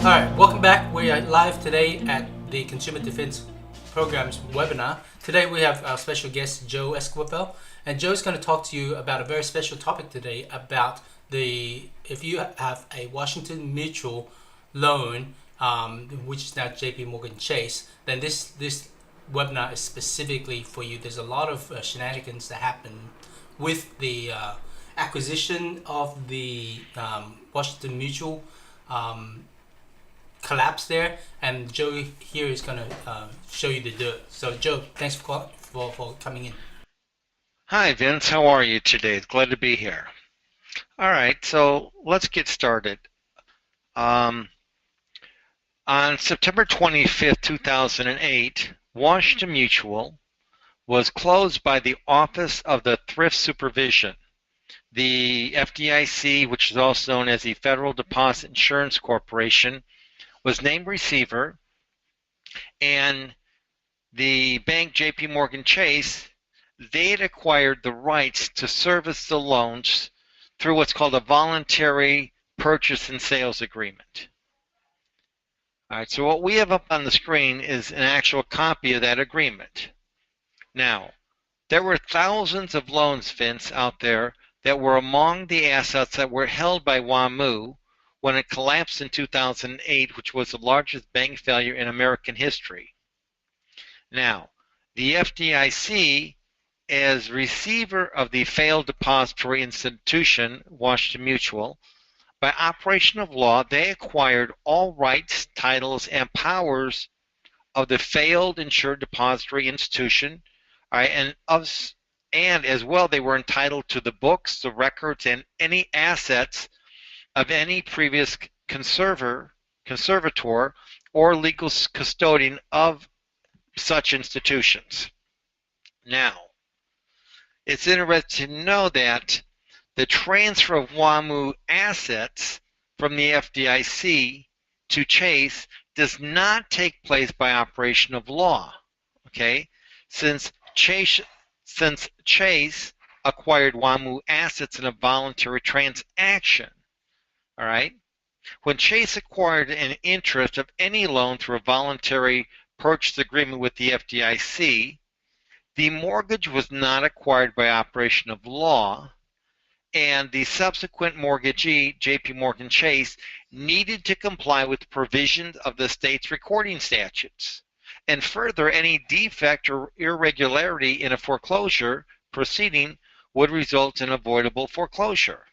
All right, welcome back. We are live today at the Consumer Defense Program's webinar. Today we have our special guest, Joe Esquivel, and Joe's going to talk to you about a very special topic today about if you have a Washington Mutual loan, which is now JP Morgan Chase, then this webinar is specifically for you. There's a lot of shenanigans that happen with the acquisition of the Washington Mutual collapse there, and Joe here is going to show you the dirt. So Joe, thanks for coming in. Hi, Vince. How are you today? Glad to be here. All right, so let's get started. On September 25th, 2008, Washington Mutual was closed by the Office of the Thrift Supervision. The FDIC, which is also known as the Federal Deposit Insurance Corporation, was named receiver, and the bank JP Morgan Chase, they had acquired the rights to service the loans through what's called a voluntary purchase and sales agreement. All right, so what we have up on the screen is an actual copy of that agreement. Now, there were thousands of loans, Vince, out there that were among the assets that were held by WAMU when it collapsed in 2008, which was the largest bank failure in American history. Now, the FDIC, as receiver of the failed depository institution, Washington Mutual, by operation of law, they acquired all rights, titles, and powers of the failed insured depository institution, all right, and as well they were entitled to the books, the records, and any assets of any previous conservator or legal custodian of such institutions. Now, it's interesting to know that the transfer of WAMU assets from the FDIC to Chase does not take place by operation of law, okay? Since Chase acquired WAMU assets in a voluntary transaction, all right? When Chase acquired an interest of any loan through a voluntary purchase agreement with the FDIC, the mortgage was not acquired by operation of law, and the subsequent mortgagee, JP Morgan Chase, needed to comply with the provisions of the state's recording statutes. And further, any defect or irregularity in a foreclosure proceeding would result in avoidable foreclosure.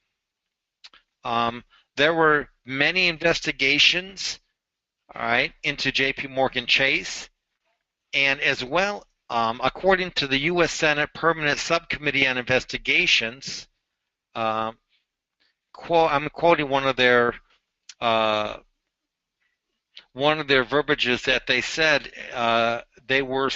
There were many investigations, all right, into JP Morgan Chase, and as well, according to the U.S. Senate Permanent Subcommittee on Investigations, I'm quoting one of their verbiages that they said they were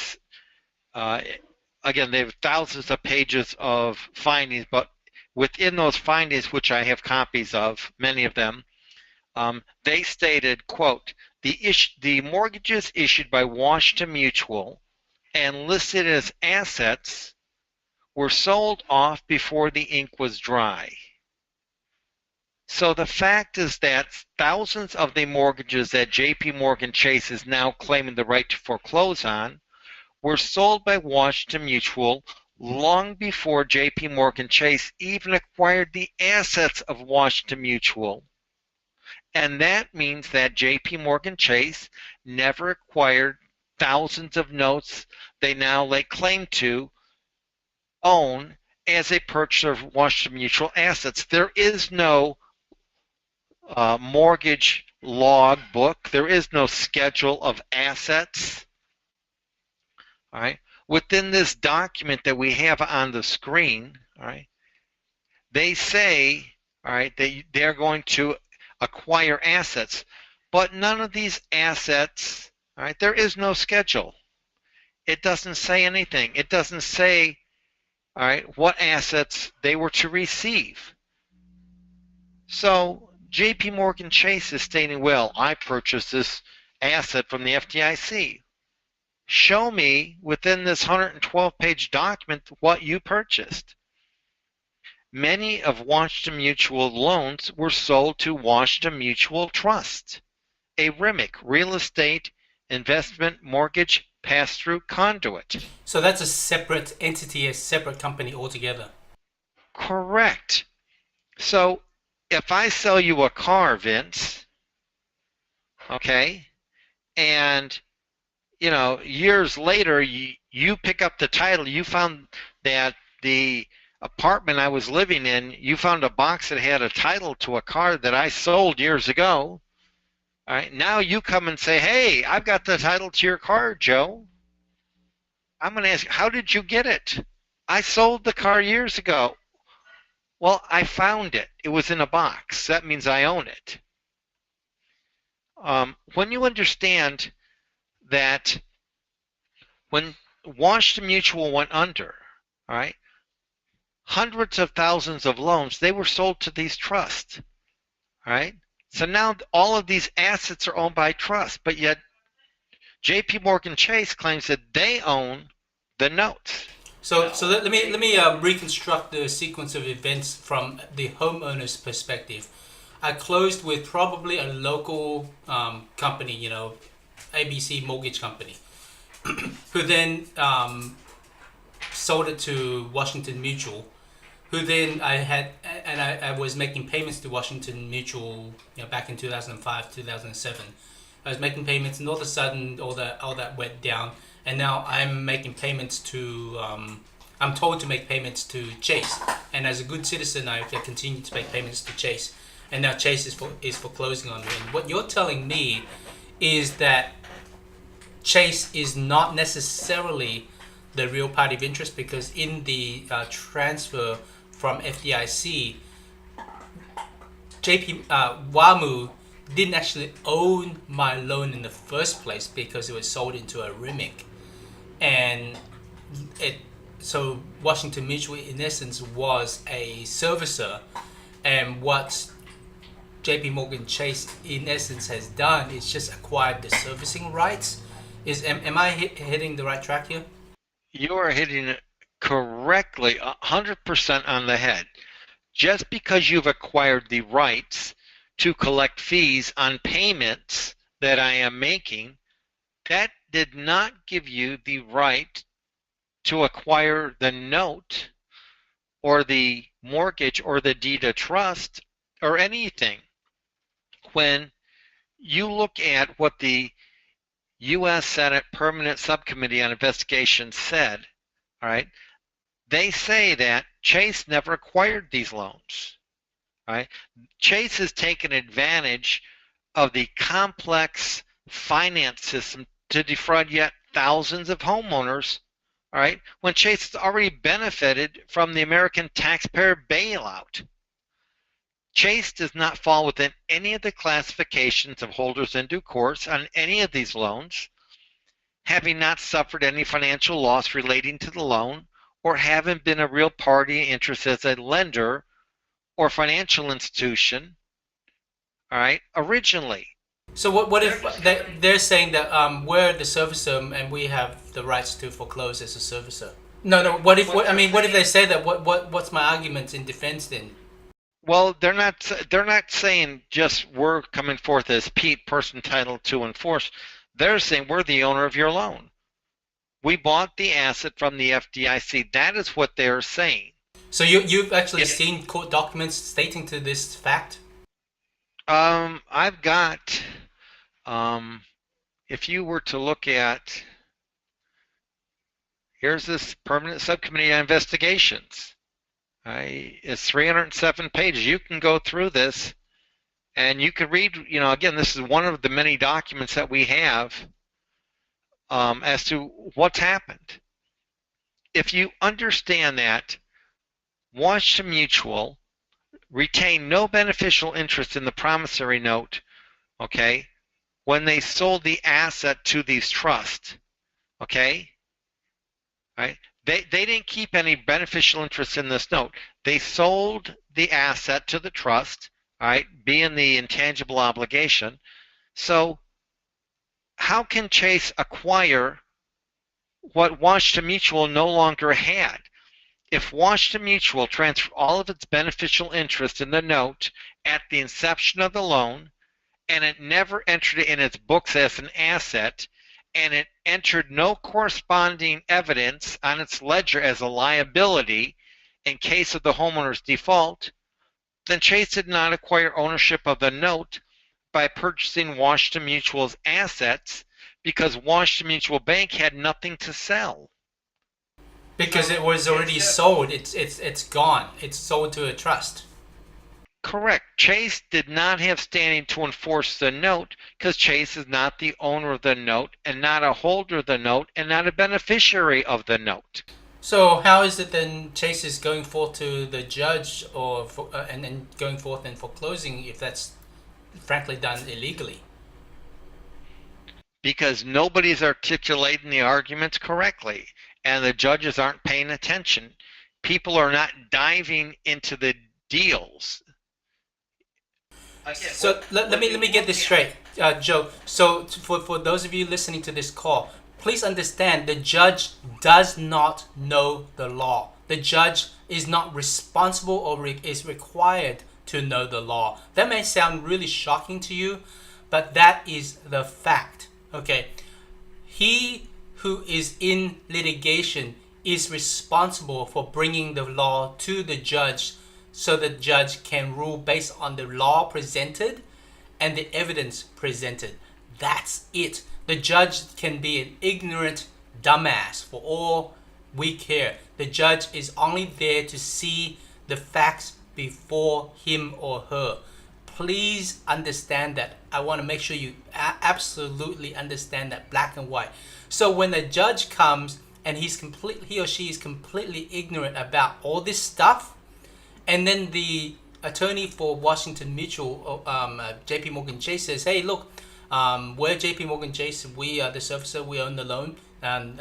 again, they have thousands of pages of findings, but within those findings, which I have copies of, many of them, they stated, quote, the mortgages issued by Washington Mutual and listed as assets were sold off before the ink was dry. So the fact is that thousands of the mortgages that JP Morgan Chase is now claiming the right to foreclose on were sold by Washington Mutual long before JP Morgan Chase even acquired the assets of Washington Mutual. And that means that JP Morgan Chase never acquired thousands of notes they now lay claim to own as a purchaser of Washington Mutual assets. There is no mortgage log book. There is no schedule of assets. All right. Within this document that we have on the screen, all right, they say, all right, they're going to acquire assets, but none of these assets, all right, there is no schedule. It doesn't say anything. It doesn't say, all right, what assets they were to receive. So JP Morgan Chase is stating, well, I purchased this asset from the FDIC. Show me within this 112-page document what you purchased. Many of Washington Mutual loans were sold to Washington Mutual Trust, a REMIC, real estate investment mortgage pass-through conduit. So that's a separate entity, a separate company altogether. Correct. So if I sell you a car, Vince, okay, and years later you pick up the title, you found that the apartment I was living in, you found a box that had a title to a car that I sold years ago. All right, now you come and say, hey, I've got the title to your car, Joe. I'm going to ask you, how did you get it? I sold the car years ago. Well, I found it. It was in a box. That means I own it. When you understand that when Washington Mutual went under, all right, hundreds of thousands of loans, they were sold to these trusts, all right? So now all of these assets are owned by trust, but yet J.P. Morgan Chase claims that they own the notes. So let me reconstruct the sequence of events from the homeowner's perspective. I closed with probably a local company, ABC Mortgage Company, who then sold it to Washington Mutual, who then I was making payments to Washington Mutual, back in 2005, 2007. I was making payments, and all of a sudden, all that went down, and now I'm making payments to. I'm told to make payments to Chase, and as a good citizen, I continue to make payments to Chase, and now Chase is foreclosing on me. And what you're telling me is that Chase is not necessarily the real party of interest, because in the transfer from FDIC, WAMU didn't actually own my loan in the first place because it was sold into a REMIC, and so Washington Mutual in essence was a servicer, and what JP Morgan Chase in essence has done is just acquired the servicing rights. Am I hitting the right track here? You are hitting it correctly, 100% on the head. Just because you've acquired the rights to collect fees on payments that I am making, that did not give you the right to acquire the note or the mortgage or the deed of trust or anything. When you look at what the U.S. Senate Permanent Subcommittee on Investigations said, all right, they say that Chase never acquired these loans. Right? Chase has taken advantage of the complex finance system to defraud yet thousands of homeowners, all right, when Chase has already benefited from the American taxpayer bailout. Chase does not fall within any of the classifications of holders in due course on any of these loans, having not suffered any financial loss relating to the loan or having been a real party in interest as a lender or financial institution, all right, originally. So what if they're saying that we're the servicer and we have the rights to foreclose as a servicer? No. What if they say that? What's my argument in defense then? Well, they're not saying just we're coming forth as Pete, person entitled to enforce. They're saying we're the owner of your loan. We bought the asset from the FDIC. That is what they're saying. So you've actually seen court documents stating to this fact? I've got, if you were to look at, here's this Permanent Subcommittee on Investigations. It's 307 pages. You can go through this and you can read, again, this is one of the many documents that we have as to what's happened. If you understand that Washington Mutual retained no beneficial interest in the promissory note, okay, when they sold the asset to these trusts, okay, right? They didn't keep any beneficial interest in this note. They sold the asset to the trust, all right, being the intangible obligation. So how can Chase acquire what Washington Mutual no longer had? If Washington Mutual transferred all of its beneficial interest in the note at the inception of the loan and it never entered it in its books as an asset, and it entered no corresponding evidence on its ledger as a liability in case of the homeowner's default, then Chase did not acquire ownership of the note by purchasing Washington Mutual's assets because Washington Mutual Bank had nothing to sell. Because it was already sold. It's gone. It's sold to a trust. Correct. Chase did not have standing to enforce the note because Chase is not the owner of the note and not a holder of the note and not a beneficiary of the note. So how is it then Chase is going forth to the judge or and then going forth and foreclosing if that's frankly done illegally? Because nobody's articulating the arguments correctly and the judges aren't paying attention. People are not diving into the deals. So let me get this straight, Joe. So for those of you listening to this call, please understand the judge does not know the law. The judge is not responsible or is required to know the law. That may sound really shocking to you, but that is the fact. Okay, he who is in litigation is responsible for bringing the law to the judge so the judge can rule based on the law presented and the evidence presented. That's it. The judge can be an ignorant dumbass for all we care. The judge is only there to see the facts before him or her. Please understand that. I want to make sure you absolutely understand that, black and white. So when the judge comes and he or she is completely ignorant about all this stuff, and then the attorney for Washington Mutual, J.P. Morgan Chase, says, "Hey, look, we're J.P. Morgan Chase. We are the servicer. We own the loan, and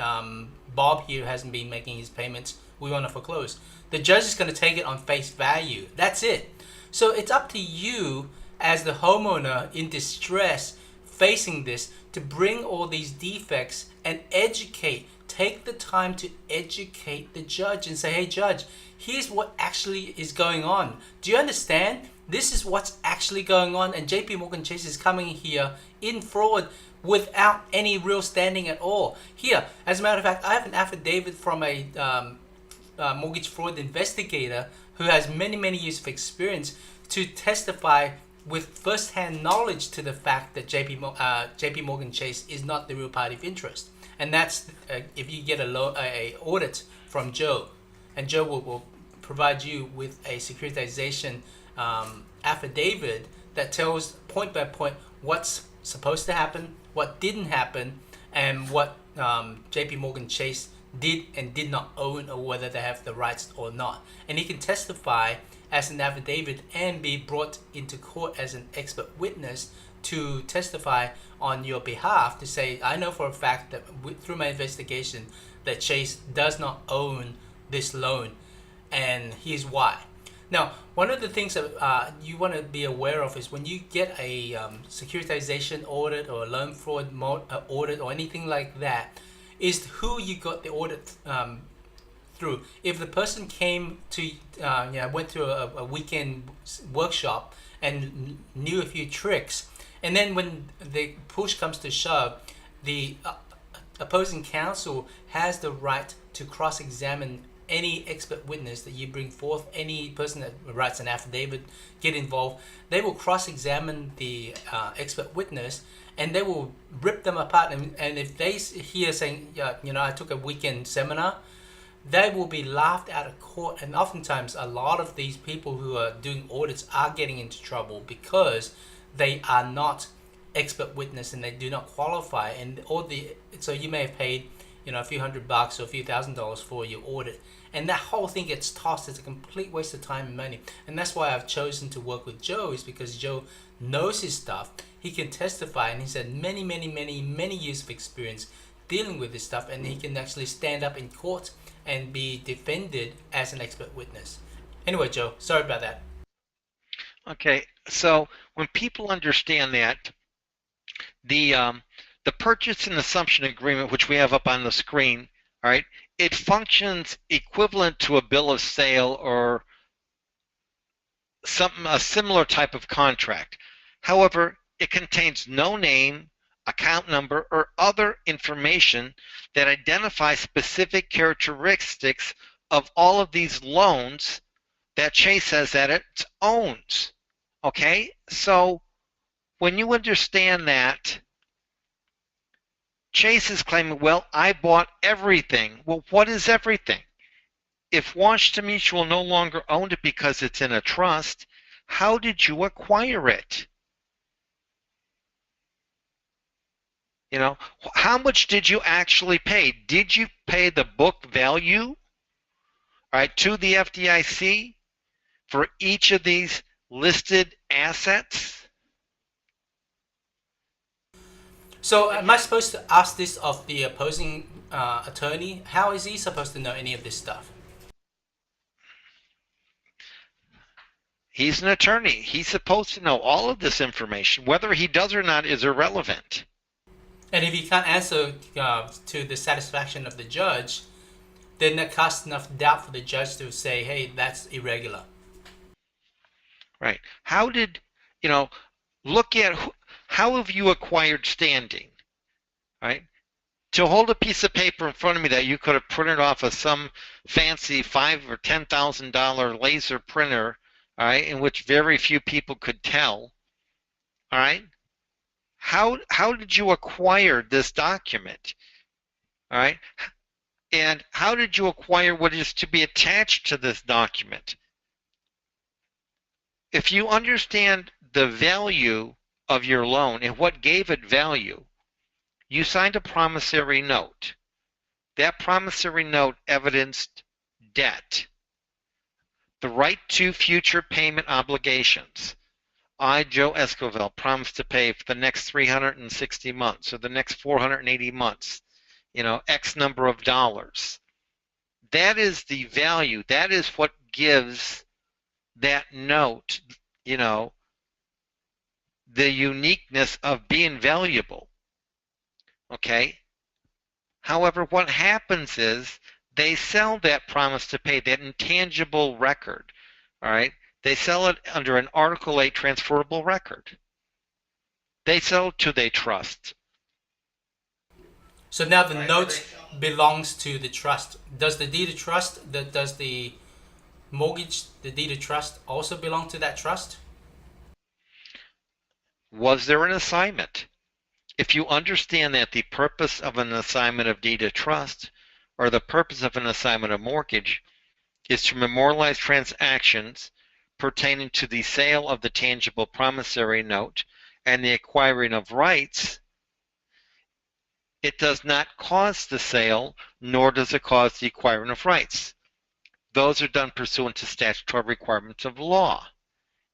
Bob here hasn't been making his payments. We want to foreclose." The judge is going to take it on face value. That's it. So it's up to you as the homeowner in distress facing this to bring all these defects and educate. Take the time to educate the judge and say, "Hey, judge, here's what actually is going on. Do you understand? This is what's actually going on." And JP Morgan Chase is coming here in fraud without any real standing at all. Here, as a matter of fact, I have an affidavit from a mortgage fraud investigator who has many, many years of experience to testify with first-hand knowledge to the fact that JP Morgan Chase is not the real party of interest. And that's if you get a audit from Joe, and Joe will provide you with a securitization affidavit that tells point by point what's supposed to happen, what didn't happen, and what JP Morgan Chase did and did not own, or whether they have the rights or not. And he can testify as an affidavit and be brought into court as an expert witness to testify on your behalf to say, "I know for a fact that through my investigation that Chase does not own this loan, and here's why." Now, one of the things that you want to be aware of is when you get a securitization audit or a loan fraud audit or anything like that, is who you got the audit through. If the person came to, went through a weekend workshop and knew a few tricks, and then when the push comes to shove, the opposing counsel has the right to cross-examine any expert witness that you bring forth, any person that writes an affidavit, get involved. They will cross-examine the expert witness, and they will rip them apart. And if they hear saying, I took a weekend seminar, they will be laughed out of court. And oftentimes, a lot of these people who are doing audits are getting into trouble because they are not expert witness and they do not qualify. And so you may have paid a few $100 or a few $1,000 for your audit, and that whole thing gets tossed. It's a complete waste of time and money. And that's why I've chosen to work with Joe, is because Joe knows his stuff. He can testify, and he's had many, many, many, many years of experience dealing with this stuff, and he can actually stand up in court and be defended as an expert witness. Anyway, Joe, sorry about that. Okay, so when people understand that, the purchase and assumption agreement, which we have up on the screen, all right, it functions equivalent to a bill of sale or a similar type of contract. However, It contains no name, account number, or other information that identifies specific characteristics of all of these loans that Chase says that it owns. Okay? So when you understand that, Chase is claiming, well, I bought everything. Well, what is everything? If Washington Mutual no longer owned it because it's in a trust, how did you acquire it? You know, how much did you actually pay? Did you pay the book value, right, to the FDIC for each of these listed assets? So, am I supposed to ask this of the opposing attorney? How is he supposed to know any of this stuff? He's an attorney. He's supposed to know all of this information. Whether he does or not is irrelevant. And if he can't answer to the satisfaction of the judge, then that casts enough doubt for the judge to say, hey, that's irregular. Right. How did, you know, look at how have you acquired standing, right? To hold a piece of paper in front of me that you could have printed off of some fancy $5,000 or $10,000 laser printer, all right, in which very few people could tell, all right? How did you acquire this document, all right? And how did you acquire what is to be attached to this document? If you understand the value of your loan and what gave it value, you signed a promissory note. That promissory note evidenced debt, the right to future payment obligations. I, Joe Escovel, promise to pay for the next 360 months or the next 480 months, X number of dollars. That is the value. That is what gives that note, the uniqueness of being valuable. Okay? However, what happens is they sell that promise to pay, that intangible record, all right? They sell it under an Article 8 transferable record. They sell it to the trust. So now the note belongs to the trust. Does the deed of trust, does the mortgage, the deed of trust also belong to that trust? Was there an assignment? If you understand that the purpose of an assignment of deed of trust or the purpose of an assignment of mortgage is to memorialize transactions pertaining to the sale of the tangible promissory note and the acquiring of rights, it does not cause the sale, nor does it cause the acquiring of rights. Those are done pursuant to statutory requirements of law.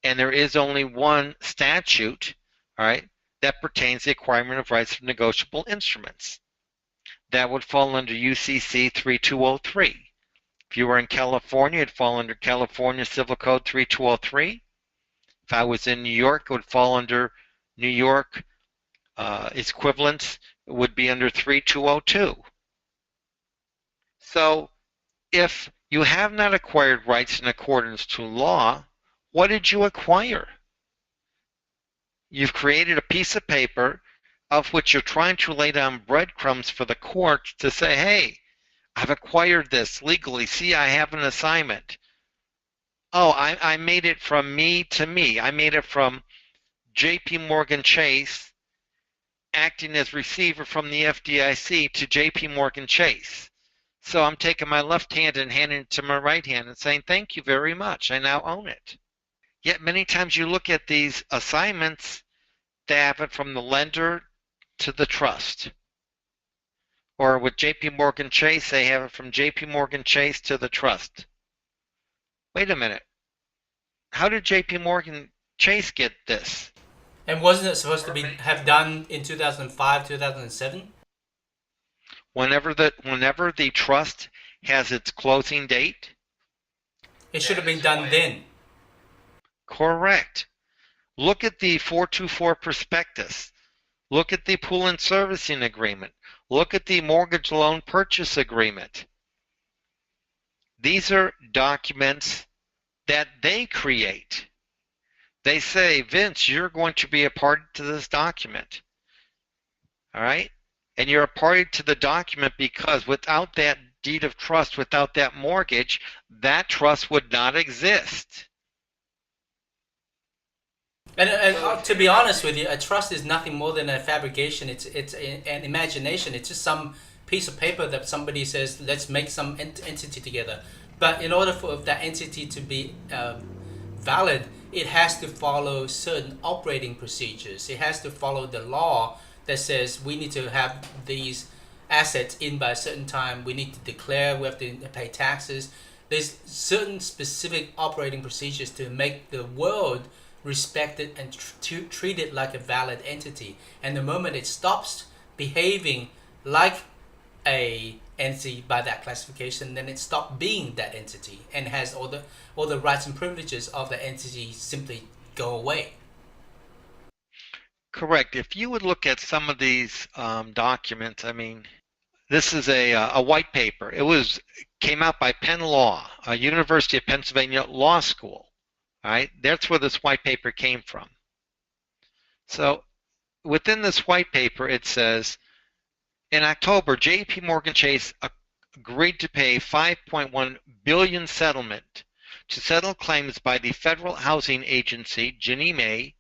And there is only one statute, all right, that pertains to the acquirement of rights from negotiable instruments. That would fall under UCC 3203. If you were in California, it'd fall under California Civil Code 3203. If I was in New York, it would fall under New York. Its equivalent would be under 3202. So if you have not acquired rights in accordance to law, what did you acquire? You've created a piece of paper of which you're trying to lay down breadcrumbs for the court to say, hey, I've acquired this legally. See, I have an assignment. Oh, I made it from me to me. I made it from JP Morgan Chase acting as receiver from the FDIC to JP Morgan Chase. So I'm taking my left hand and handing it to my right hand and saying, thank you very much. I now own it. Yet many times you look at these assignments, they have it from the lender to the trust. Or with JP Morgan Chase, they have it from JP Morgan Chase to the trust. Wait a minute. How did JP Morgan Chase get this? And wasn't it supposed to be have done in 2005, 2007? Whenever the trust has its closing date, it should have been done then. Correct. Look at the 424 prospectus. Look at the pool and servicing agreement. Look at the mortgage loan purchase agreement. These are documents that they create. They say, Vince, you're going to be a party to this document. All right? And you're a party to the document because without that deed of trust, without that mortgage, that trust would not exist. And to be honest with you, a trust is nothing more than a fabrication. It's an imagination. It's just some piece of paper that somebody says, let's make some entity together. But in order for that entity to be valid, it has to follow certain operating procedures. It has to follow the law that says we need to have these assets in by a certain time. We need to declare. We have to pay taxes. There's certain specific operating procedures to make the world respect it and treat it like a valid entity. And the moment it stops behaving like a entity by that classification, then it stops being that entity and has all the rights and privileges of the entity simply go away. Correct. If you would look at some of these documents, I mean, this is a white paper. Came out by Penn Law, a University of Pennsylvania law school. All right, that's where this white paper came from. So within this white paper, it says, in October, J.P. Morgan Chase agreed to pay $5.1 billion settlement to settle claims by the Federal Housing Agency, Ginnie Mae,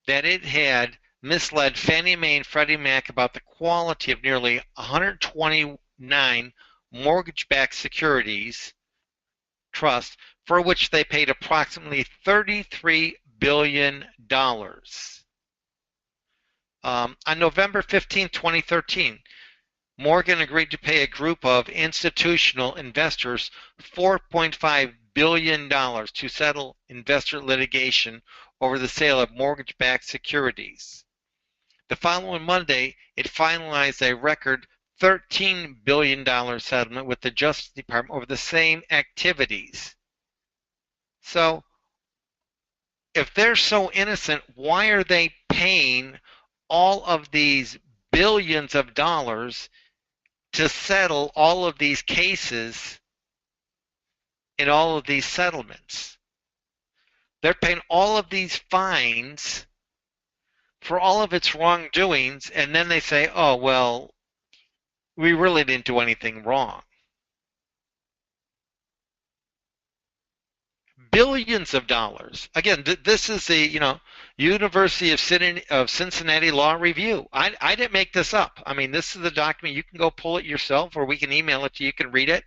that it had misled Fannie Mae and Freddie Mac about the quality of nearly 129 mortgage-backed securities trust, for which they paid approximately $33 billion. On November 15, 2013, Morgan agreed to pay a group of institutional investors $4.5 billion to settle investor litigation over the sale of mortgage-backed securities. The following Monday, it finalized a record $13 billion settlement with the Justice Department over the same activities. So, if they're so innocent, why are they paying all of these billions of dollars to settle all of these cases in all of these settlements? They're paying all of these fines for all of its wrongdoings, and then they say, oh, well, we really didn't do anything wrong. Billions of dollars. Again, this is the University of Cincinnati Law Review. I didn't make this up. I mean, this is the document. You can go pull it yourself, or we can email it to you. You can read it.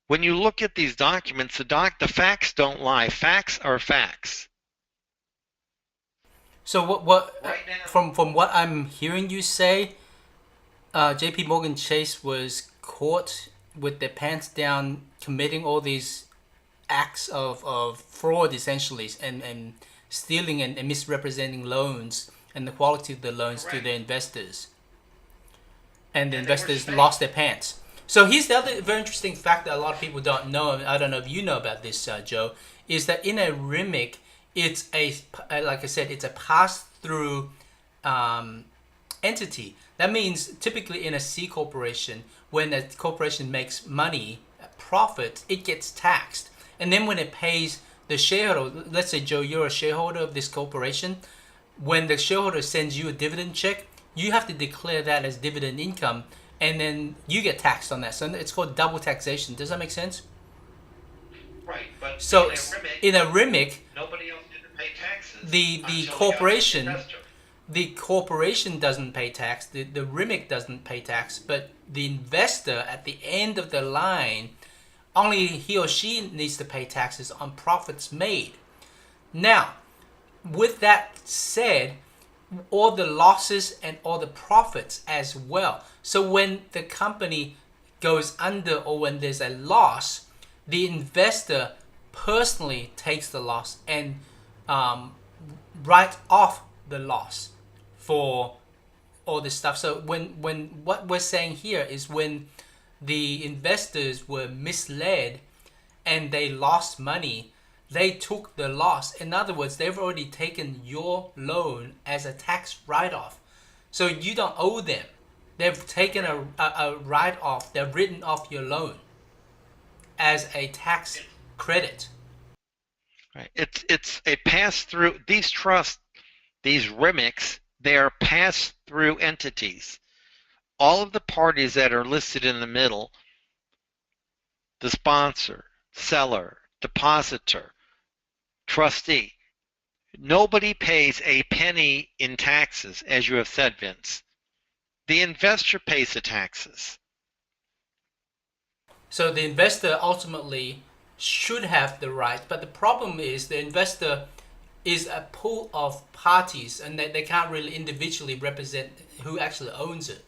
When you look at these documents, the facts don't lie. Facts are facts. So what right now, from what I'm hearing you say, J.P. Morgan Chase was caught with their pants down, committing all these acts of fraud, essentially, and stealing and misrepresenting loans and the quality of the loans to their investors. And the investors lost their pants. So here's the other very interesting fact that a lot of people don't know. I don't know if you know about this, Joe, is that in a RMIC, it's like I said, it's a pass-through entity. That means typically in a C corporation, when a corporation makes money, profit, it gets taxed. And then when it pays the shareholder, let's say, Joe, you're a shareholder of this corporation, when the shareholder sends you a dividend check, you have to declare that as dividend income, and then you get taxed on that. So it's called double taxation. Does that make sense? Right, but so in a RMIC, nobody else didn't pay taxes. The corporation doesn't pay tax. The RMIC doesn't pay tax, but the investor at the end of the line, only he or she needs to pay taxes on profits made. Now, with that said, all the losses and all the profits as well. So when the company goes under or when there's a loss, the investor personally takes the loss and write off the loss for all this stuff. So when what we're saying here is when the investors were misled and they lost money, they took the loss. In other words, they've already taken your loan as a tax write-off. So you don't owe them. They've taken a write-off. They've written off your loan as a tax credit. Right? It's a pass through. These trusts, these REMICs, they are pass through entities. All of the parties that are listed in the middle, the sponsor, seller, depositor, trustee, nobody pays a penny in taxes, as you have said, Vince. The investor pays the taxes. So the investor ultimately should have the right, but the problem is the investor is a pool of parties and they can't really individually represent who actually owns it.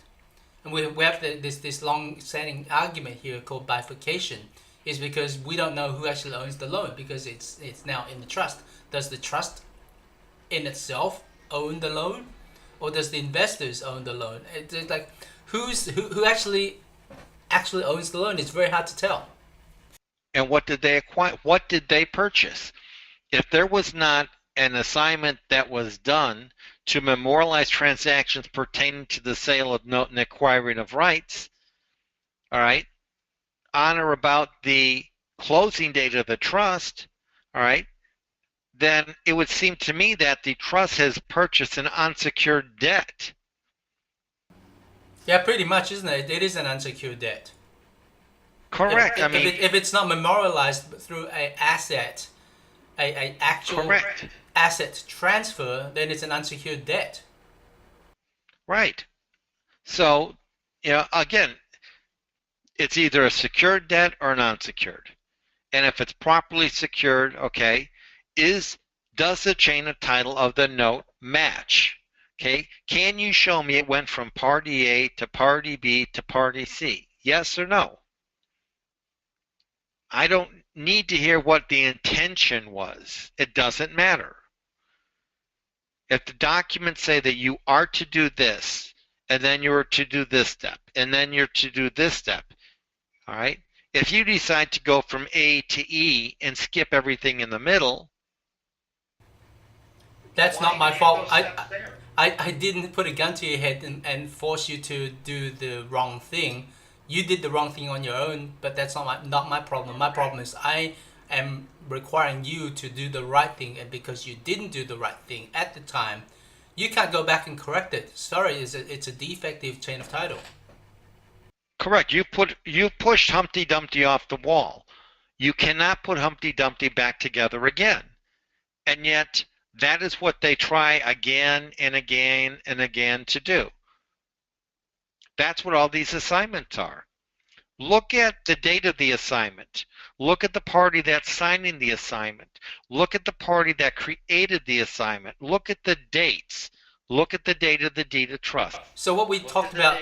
And we have this long-standing argument here called bifurcation, is because we don't know who actually owns the loan because it's now in the trust. Does the trust in itself own the loan, or does the investors own the loan? It's like who actually owns the loan? It's very hard to tell. And what did they acquire? What did they purchase? If there was not an assignment that was done to memorialize transactions pertaining to the sale of note and acquiring of rights, all right, on or about the closing date of the trust, all right, then it would seem to me that the trust has purchased an unsecured debt. Yeah, pretty much, isn't it? It is an unsecured debt. Correct. I mean, If it's not memorialized through a actual correct. asset transfer, then it's an unsecured debt. Right. So, again, it's either a secured debt or an unsecured. And if it's properly secured, okay, does the chain of title of the note match? Okay, can you show me it went from party A to party B to party C? Yes or no? I don't need to hear what the intention was. It doesn't matter. If the documents say that you are to do this, and then you're to do this step, and then you're to do this step, all right? If you decide to go from A to E and skip everything in the middle, That's not my fault. I didn't put a gun to your head and force you to do the wrong thing. You did the wrong thing on your own, but that's not my problem. My problem is I am requiring you to do the right thing, and because you didn't do the right thing at the time, you can't go back and correct it. Sorry, it's a defective chain of title. correct, you pushed Humpty Dumpty off the wall. You cannot put Humpty Dumpty back together again. And yet, that is what they try again and again and again to do. That's what all these assignments are. Look at the date of the assignment. Look at the party that's signing the assignment. Look at the party that created the assignment. Look at the dates. Look at the date of the deed of trust. So what we talked about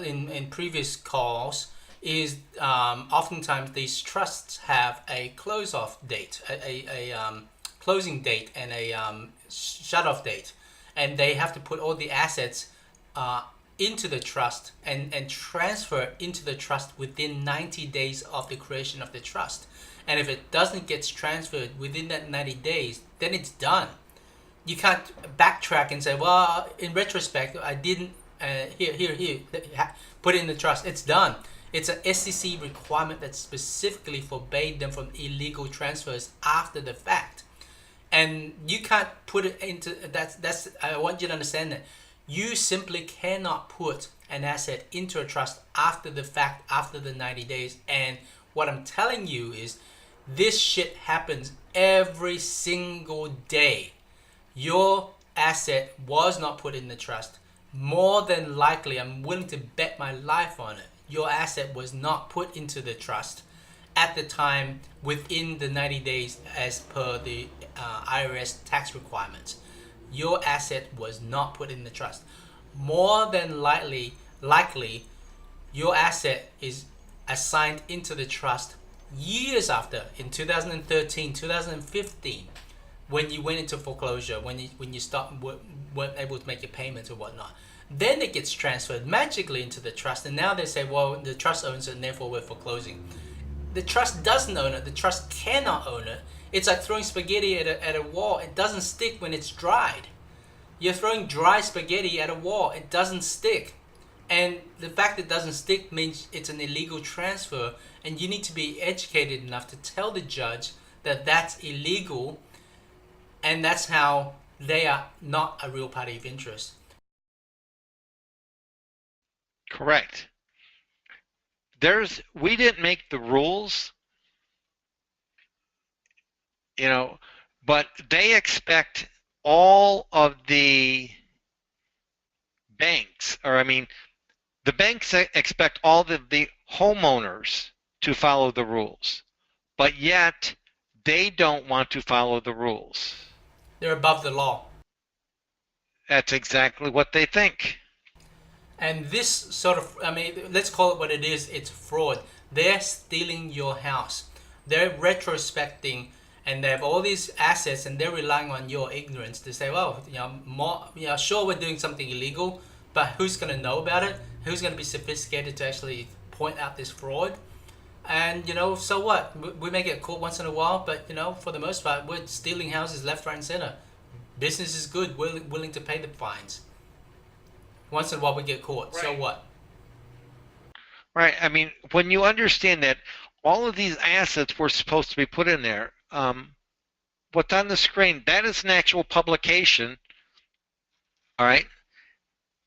in previous calls is oftentimes these trusts have a close-off date, a closing date, and a shut-off date, and they have to put all the assets into the trust and transfer into the trust within 90 days of the creation of the trust. And if it doesn't get transferred within that 90 days, then it's done. You can't backtrack and say, well, in retrospect, I didn't here put it in the trust. It's done. It's an SEC requirement that specifically forbade them from illegal transfers after the fact. And you can't put it into that's I want you to understand that you simply cannot put an asset into a trust after the fact, after the 90 days. And what I'm telling you is this shit happens every single day. Your asset was not put in the trust. More than likely, I'm willing to bet my life on it, your asset was not put into the trust at the time within the 90 days as per the IRS tax requirements. Your asset was not put in the trust. More than likely, your asset is assigned into the trust years after, in 2013, 2015, when you went into foreclosure, when you weren't able to make your payments or whatnot. Then it gets transferred magically into the trust, and now they say, well, the trust owns it, and therefore we're foreclosing. The trust doesn't own it. The trust cannot own it. It's like throwing spaghetti at a wall. It doesn't stick when it's dried. You're throwing dry spaghetti at a wall. It doesn't stick. And the fact it doesn't stick means it's an illegal transfer, and you need to be educated enough to tell the judge that that's illegal, and that's how they are not a real party of interest. Correct. We didn't make the rules, you know, but they expect all of the banks, or I mean, the banks expect all of the homeowners to follow the rules, but yet they don't want to follow the rules. They're above the law. That's exactly what they think. And this sort of, I mean, let's call it what it is. It's fraud. They're stealing your house. They're retrospecting, and they have all these assets, and they're relying on your ignorance to say, well, sure, we're doing something illegal, but who's going to know about it? Who's going to be sophisticated to actually point out this fraud? And so what? We may get caught once in a while, but for the most part, we're stealing houses left, right, and center. Business is good. We're willing to pay the fines. Once in a while, we get caught. Right. So what? Right. I mean, when you understand that all of these assets were supposed to be put in there, what's on the screen, that is an actual publication. All right.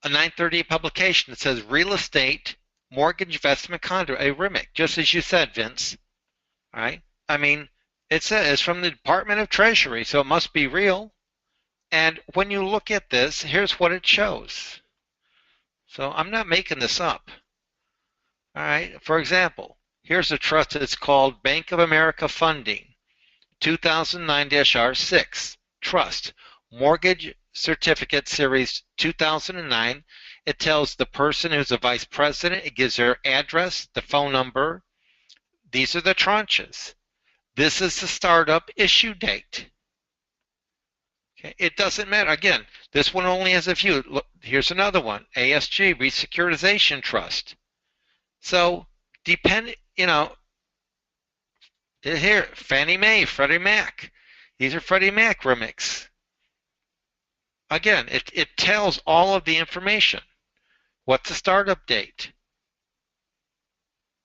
A 938 publication that says real estate mortgage investment condo, a RIMIC, just as you said, Vince. All right. I mean, it says it's from the Department of Treasury, so it must be real. And when you look at this, here's what it shows. So I'm not making this up. All right. For example, here's a trust that's called Bank of America Funding, 2009-R6 Trust, Mortgage Certificate Series 2009. It tells the person who's a vice president, it gives their address, the phone number. These are the tranches. This is the startup issue date. Okay. It doesn't matter. Again, this one only has a few. Look, here's another one, ASG, Resecuritization Trust. So, here, Fannie Mae, Freddie Mac. These are Freddie Mac RIMICs. Again, it tells all of the information. What's the startup date?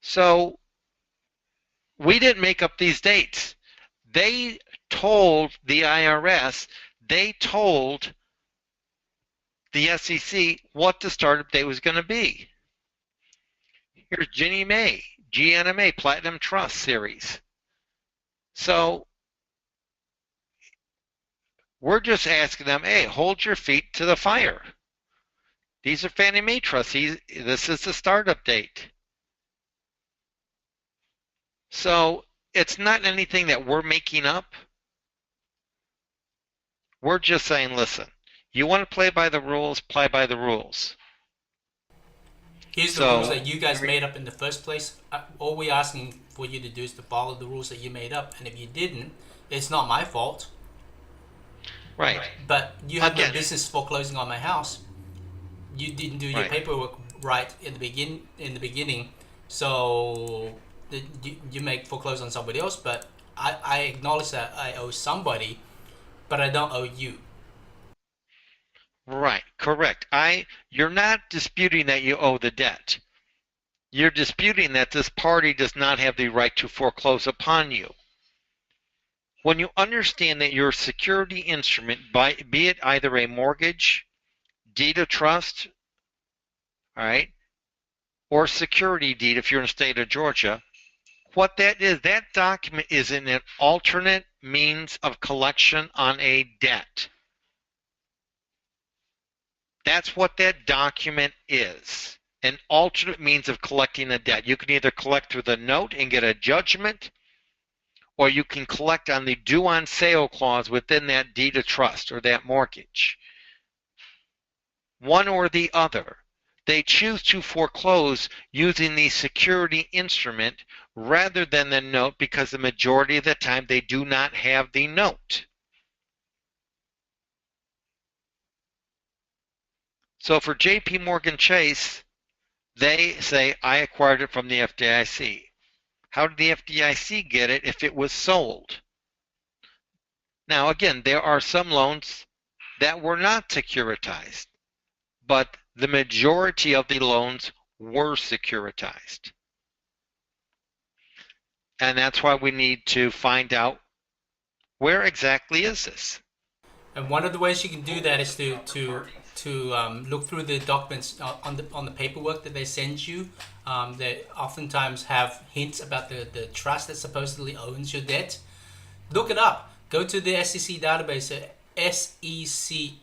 So, we didn't make up these dates. They told the IRS, they told the SEC what the startup date was going to be. Here's Ginnie Mae, GNMA, Platinum Trust Series. So we're just asking them, hey, hold your feet to the fire. These are Fannie Mae trusts. This is the startup date. So it's not anything that we're making up. We're just saying, listen, you want to play by the rules, play by the rules. Here's the rules that you guys made up in the first place. All we're asking for you to do is to follow the rules that you made up. And if you didn't, it's not my fault. Right. But you have no business foreclosing on my house. You didn't do your paperwork right in the beginning. So you make foreclose on somebody else. But I acknowledge that I owe somebody, but I don't owe you. Right, correct. You're not disputing that you owe the debt. You're disputing that this party does not have the right to foreclose upon you. When you understand that your security instrument, be it either a mortgage, deed of trust, all right, or security deed if you're in the state of Georgia, what that is, that document is an alternate means of collection on a debt. That's what that document is, an alternate means of collecting a debt. You can either collect through the note and get a judgment, or you can collect on the due on sale clause within that deed of trust or that mortgage. One or the other. They choose to foreclose using the security instrument rather than the note because the majority of the time they do not have the note. So for JP Morgan Chase, they say, I acquired it from the FDIC. How did the FDIC get it if it was sold? Now, again, there are some loans that were not securitized, but the majority of the loans were securitized. And that's why we need to find out Where exactly is this? And one of the ways you can do that is to look through the documents on the paperwork that they send you. They oftentimes have hints about the trust that supposedly owns your debt. Look it up. Go to the SEC database at secinfo.com.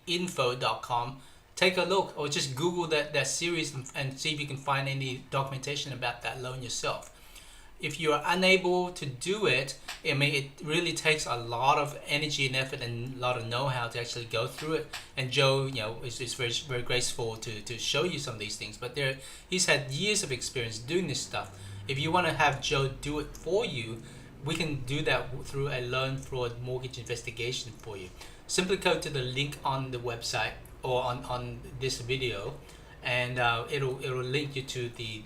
Take a look, or just Google that series and see if you can find any documentation about that loan yourself. If you are unable to do it, I mean, it really takes a lot of energy and effort and a lot of know-how to actually go through it. And Joe, is very, very graceful to show you some of these things. But he's had years of experience doing this stuff. If you want to have Joe do it for you, we can do that through a loan fraud mortgage investigation for you. Simply go to the link on the website or on this video, and it'll link you to the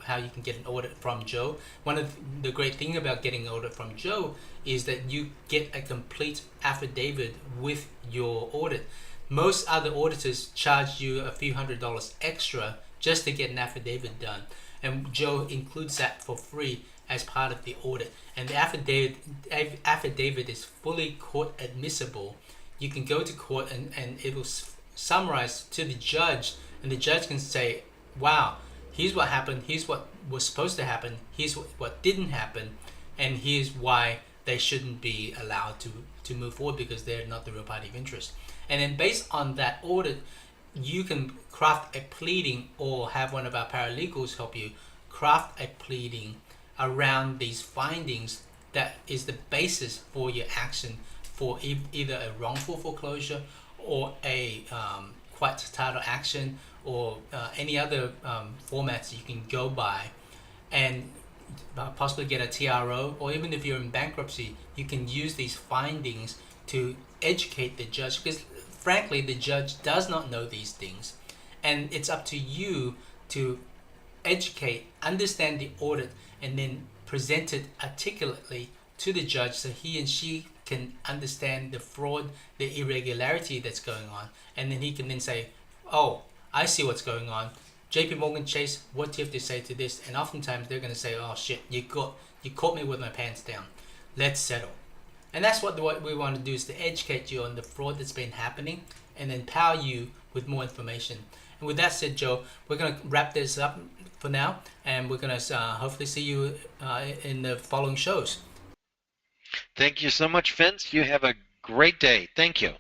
how you can get an audit from Joe. One of the great thing about getting an audit from Joe is that you get a complete affidavit with your audit. Most other auditors charge you a few $100s extra just to get an affidavit done, and Joe includes that for free as part of the audit. And the affidavit is fully court admissible. You can go to court and it will summarize to the judge, and the judge can say, wow, here's what happened, here's what was supposed to happen, here's what didn't happen, and here's why they shouldn't be allowed to move forward because they're not the real party of interest. And then based on that audit, you can craft a pleading or have one of our paralegals help you craft a pleading around these findings that is the basis for your action for either a wrongful foreclosure or a quiet title action or any other formats you can go by, and possibly get a TRO, or even if you're in bankruptcy, you can use these findings to educate the judge, because frankly the judge does not know these things, and it's up to you to educate, understand the audit, and then present it articulately to the judge so he and she can understand the fraud, the irregularity that's going on, and then he can then say, oh, I see what's going on. JP Morgan Chase, what do you have to say to this? And oftentimes they're going to say, oh shit, you caught me with my pants down. Let's settle. And that's what we want to do, is to educate you on the fraud that's been happening and empower you with more information. And with that said, Joe, we're going to wrap this up for now, and we're going to hopefully see you in the following shows. Thank you so much, Vince. You have a great day. Thank you.